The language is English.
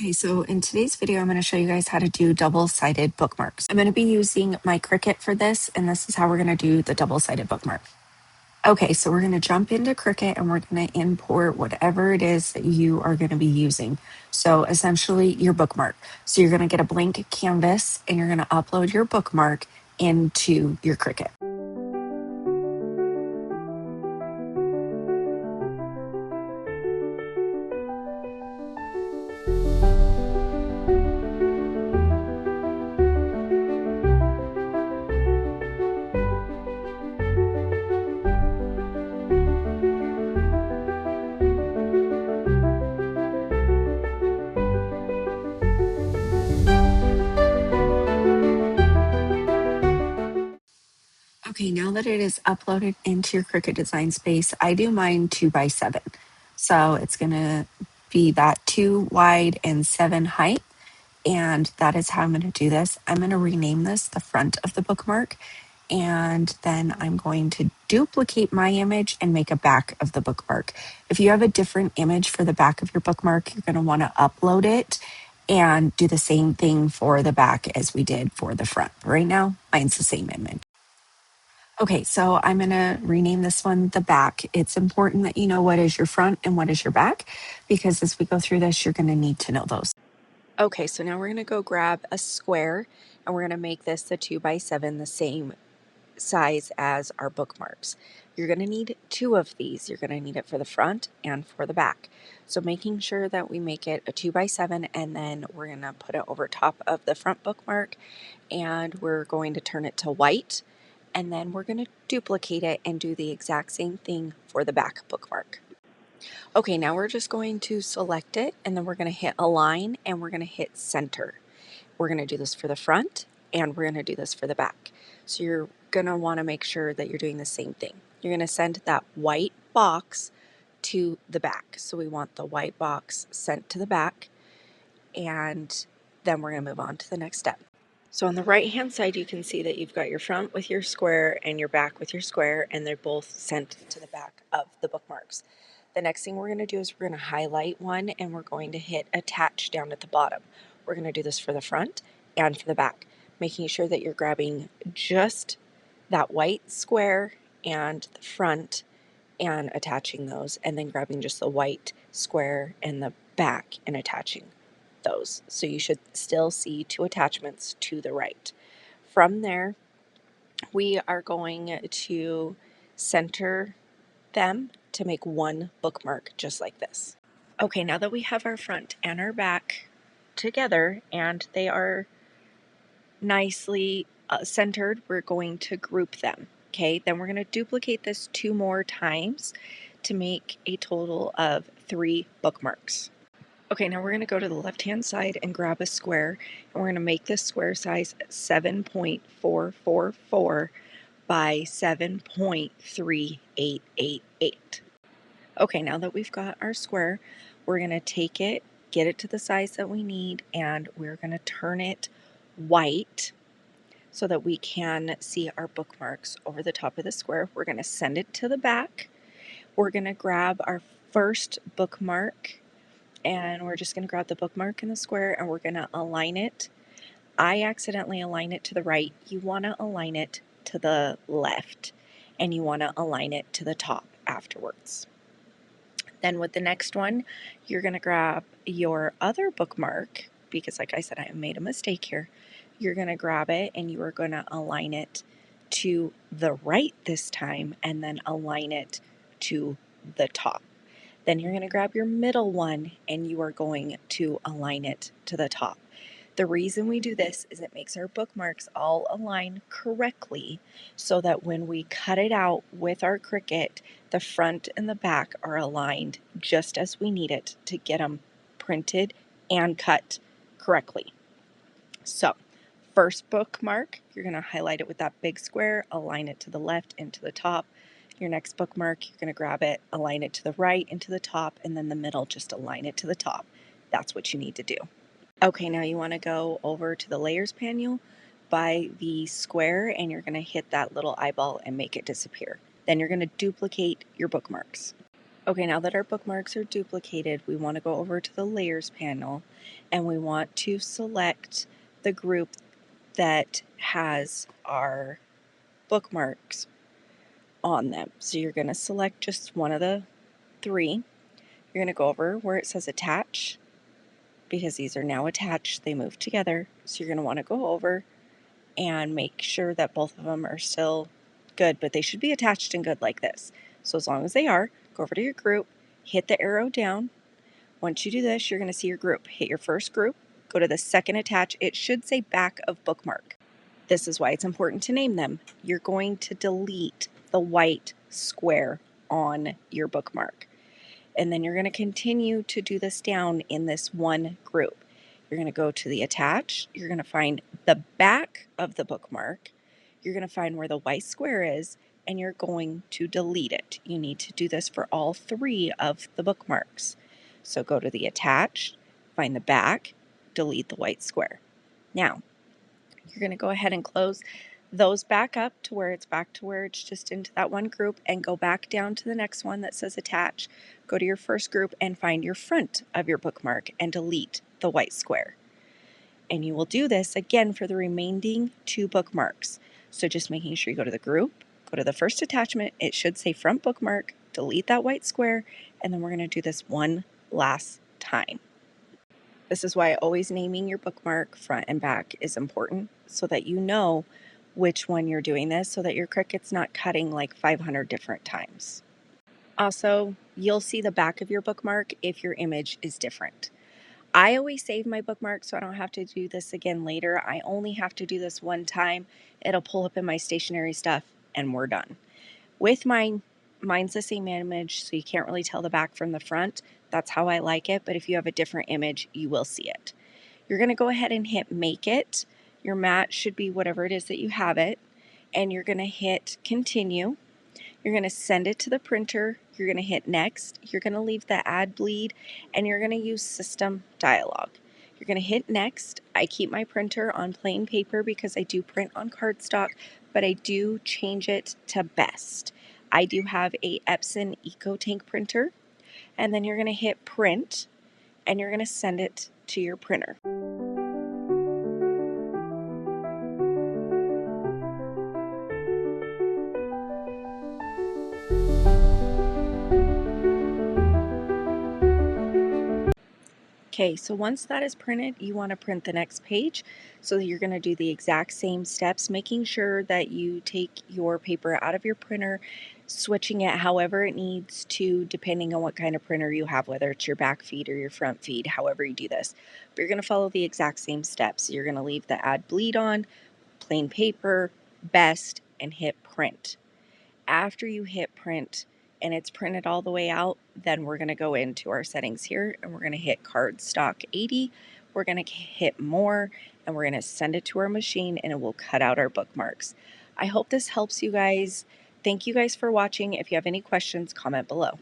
Okay, so in today's video, I'm going to show you guys how to do double-sided bookmarks. I'm going to be using my Cricut for this, and this is how we're going to do the double-sided bookmark. Okay, so we're going to jump into Cricut and we're going to import whatever it is that you are going to be using. So essentially your bookmark. So you're going to get a blank canvas and you're going to upload your bookmark into your Cricut. Okay, now that it is uploaded into your Cricut design space, I do mine 2x7. So it's going to be that 2 wide and 7 height. And that is how I'm going to do this. I'm going to rename this the front of the bookmark. And then I'm going to duplicate my image and make a back of the bookmark. If you have a different image for the back of your bookmark, you're going to want to upload it and do the same thing for the back as we did for the front. Right now, mine's the same image. Okay, so I'm going to rename this one the back. It's important that you know what is your front and what is your back, because as we go through this, you're going to need to know those. Okay, so now we're going to go grab a square and we're going to make this the 2x7, the same size as our bookmarks. You're going to need 2 of these. You're going to need it for the front and for the back. So making sure that we make it a 2x7, and then we're going to put it over top of the front bookmark and we're going to turn it to white, and then we're going to duplicate it and do the exact same thing for the back bookmark. Okay, now we're just going to select it and then we're going to hit align and we're going to hit center. We're going to do this for the front and we're going to do this for the back. So you're going to want to make sure that you're doing the same thing. You're going to send that white box to the back. So we want the white box sent to the back, and then we're going to move on to the next step. So on the right hand side, you can see that you've got your front with your square and your back with your square, and they're both sent to the back of the bookmarks. The next thing we're going to do is we're going to highlight one and we're going to hit attach down at the bottom. We're going to do this for the front and for the back, making sure that you're grabbing just that white square and the front and attaching those, and then grabbing just the white square and the back and attaching those. So you should still see 2 attachments to the right. From there, we are going to center them to make one bookmark just like this. Okay, now that we have our front and our back together and they are nicely centered, we're going to group them. Okay, then we're going to duplicate this 2 more times to make a total of 3 bookmarks. Okay, now we're going to go to the left-hand side and grab a square, and we're going to make this square size 7.444 by 7.3888. Okay, now that we've got our square, we're going to take it, get it to the size that we need, and we're going to turn it white so that we can see our bookmarks over the top of the square. We're going to send it to the back. We're going to grab our first bookmark, and we're just going to grab the bookmark in the square and we're going to align it. I accidentally align it to the right. You want to align it to the left, and you want to align it to the top afterwards. Then with the next one, you're going to grab your other bookmark, because like I said, I made a mistake here. You're going to grab it and you are going to align it to the right this time, and then align it to the top. Then you're going to grab your middle one and you are going to align it to the top. The reason we do this is it makes our bookmarks all align correctly, so that when we cut it out with our Cricut, the front and the back are aligned just as we need it to get them printed and cut correctly. So, first bookmark, you're going to highlight it with that big square, align it to the left and to the top. Your next bookmark, you're going to grab it, align it to the right and to the top, and then the middle, just align it to the top. That's what you need to do. Okay, now you want to go over to the layers panel by the square, and you're going to hit that little eyeball and make it disappear. Then you're going to duplicate your bookmarks. Okay, now that our bookmarks are duplicated, we want to go over to the layers panel and we want to select the group that has our bookmarks on them. So you're going to select just one of the three. You're going to go over where it says attach, because these are now attached, they move together. So you're going to want to go over and make sure that both of them are still good, but they should be attached and good like this. So as long as they are, go over to your group, hit the arrow down. Once you do this, you're going to see your group. Hit your first group, go to the second attach. It should say back of bookmark. This is why it's important to name them. You're going to delete the white square on your bookmark. And then you're going to continue to do this down in this one group. You're going to go to the attach. You're going to find the back of the bookmark. You're going to find where the white square is, and you're going to delete it. You need to do this for all three of the bookmarks. So go to the attach, find the back, delete the white square. Now, you're going to go ahead and close those back up to where it's just into that one group, and go back down to the next one that says attach. Go to your first group and find your front of your bookmark and delete the white square. And you will do this again for the remaining two bookmarks. So just making sure you go to the group, go to the first attachment, it should say front bookmark, delete that white square, and then we're going to do this one last time. This is why always naming your bookmark front and back is important, so that you know which one you're doing this, so that your Cricut's not cutting like 500 different times. Also, you'll see the back of your bookmark if your image is different. I always save my bookmark so I don't have to do this again later. I only have to do this one time. It'll pull up in my stationery stuff and we're done. With mine, mine's the same image, so you can't really tell the back from the front. That's how I like it, but if you have a different image, you will see it. You're going to go ahead and hit make it. Your mat should be whatever it is that you have it, and you're going to hit continue. You're going to send it to the printer. You're going to hit next. You're going to leave the add bleed, and you're going to use system dialog. You're going to hit next. I keep my printer on plain paper because I do print on cardstock, but I do change it to best. I do have a Epson EcoTank printer, and then you're going to hit print, and you're going to send it to your printer. Okay, so once that is printed, you want to print the next page. So you're going to do the exact same steps, making sure that you take your paper out of your printer, switching it however it needs to, depending on what kind of printer you have, whether it's your back feed or your front feed, however you do this. But you're going to follow the exact same steps. You're going to leave the add bleed on, plain paper, best, and hit print. After you hit print and it's printed all the way out, then we're going to go into our settings here and we're going to hit cardstock 80. We're going to hit more and we're going to send it to our machine and it will cut out our bookmarks. I hope this helps you guys. Thank you guys for watching. If you have any questions, comment below.